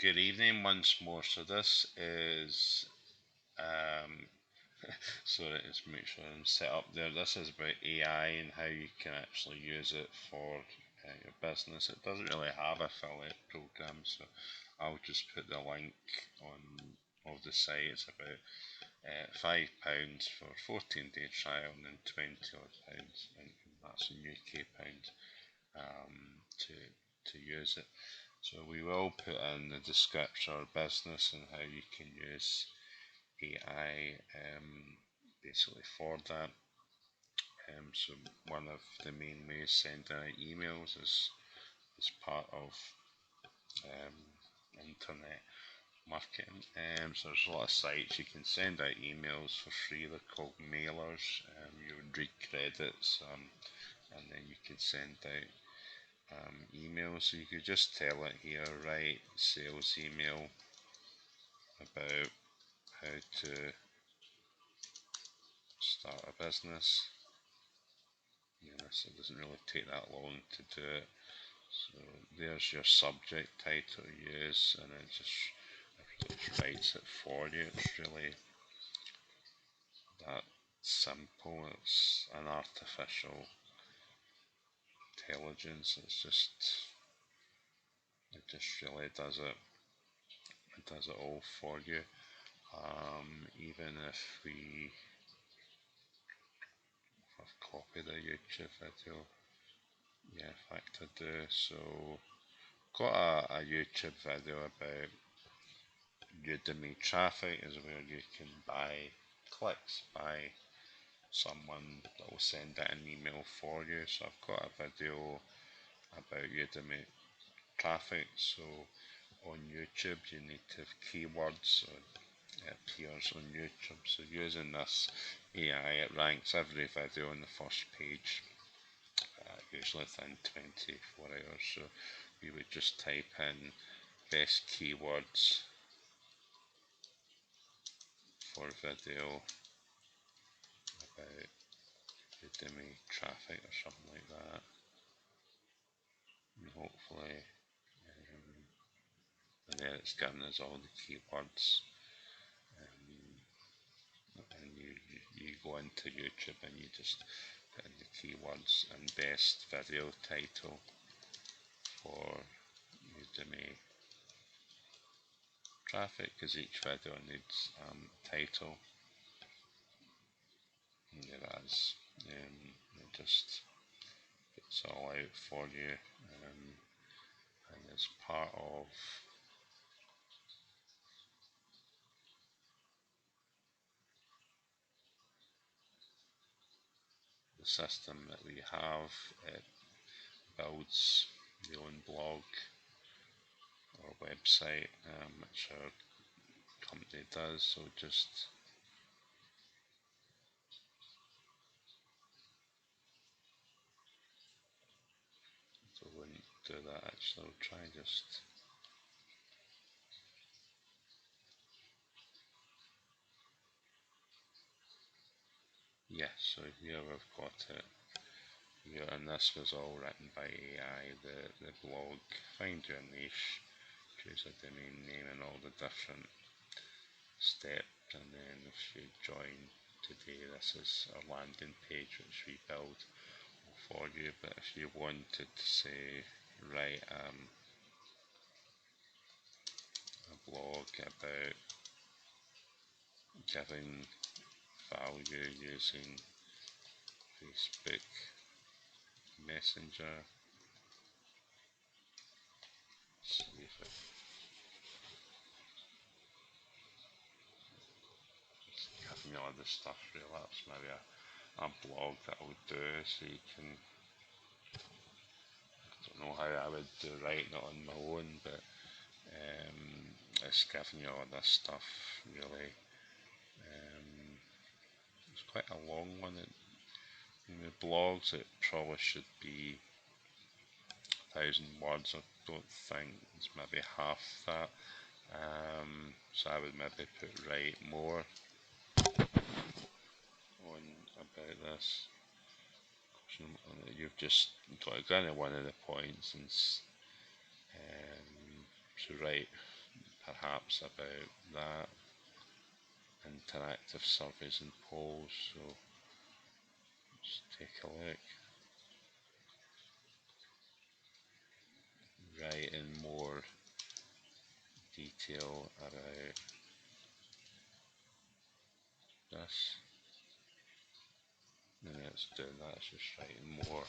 Good evening once more. So this is sorry, let's make sure I'm set up there. This is about AI and how you can actually use it for your business. It doesn't really have a affiliate program, so I'll just put the link on of the site. It's about £5 for 14-day trial and then 20 odd pounds, and that's in UK pounds, to use it. So we will put in the description of our business and how you can use AI basically for that. So one of the main ways sending out emails is part of internet marketing. So there's a lot of sites you can send out emails for free. They're called mailers. You would read credits, and then you could send out email. So you could just tell it here, write sales email about how to start a business. So it doesn't really take that long to do it. So there's your subject title you use, and it just writes it for you. It's really that simple. It's an artificial intelligence. It just really does it. It does it all for you. Even if I've copied a YouTube video, yeah, in fact I do. So got a YouTube video about Udemy traffic is where you can buy clicks by someone that will send out an email for you. So I've got a video about Udemy traffic. So on YouTube you need to have keywords so it appears on YouTube. So using this AI, it ranks every video on the first page, usually within 24 hours. So you would just type in best keywords for video about Udemy traffic or something like that, and hopefully, and then it's given us all the keywords, and you go into YouTube and you just put in the keywords and best video title for Udemy traffic, because each video needs a title. And there it is. It just puts it all out for you, and it's part of the system that we have. It builds your own blog or website, which our company does. So just so we wouldn't do that actually. I'll try just so here we've got it here, and this was all written by AI. The blog, find your niche, choose a domain name and all the different steps, and then if you join today, this is a landing page which we build for you. But if you wanted to say write a blog about giving value using Facebook Messenger, see if it's giving me all this stuff. Really, that's maybe a blog that I would do, so you can. I don't know how I would do writing it on my own, but it's giving you all this stuff really. It's quite a long one. In the blogs, it probably should be 1,000 words. I don't think it's maybe half that. So I would maybe put write more on about this. You've just got to go into one of the points and so write perhaps about that, interactive surveys and polls. So let's take a look. Write in more detail about this. And it's doing that, it's just writing more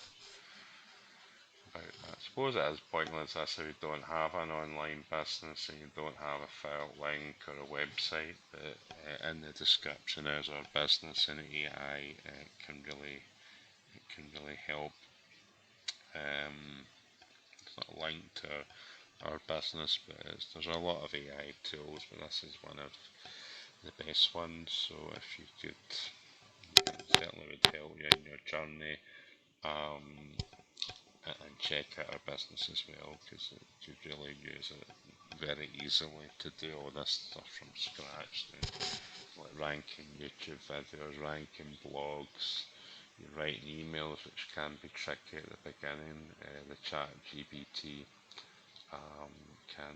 about that. I suppose it is pointless this if you don't have an online business and you don't have a file link or a website, but in the description is our business and AI. It can really help. It's not linked to our business, but there's a lot of AI tools, but this is one of the best ones. So if you could, it certainly would help you in your journey. Um, and check out our business as well, because you could really use it very easily to do all this stuff from scratch. Like ranking YouTube videos, ranking blogs, you writing emails, which can be tricky at the beginning. The ChatGPT um, can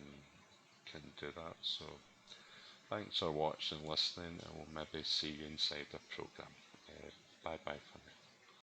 can do that. So thanks for watching, listening, and we'll maybe see you inside the program. Bye bye for now.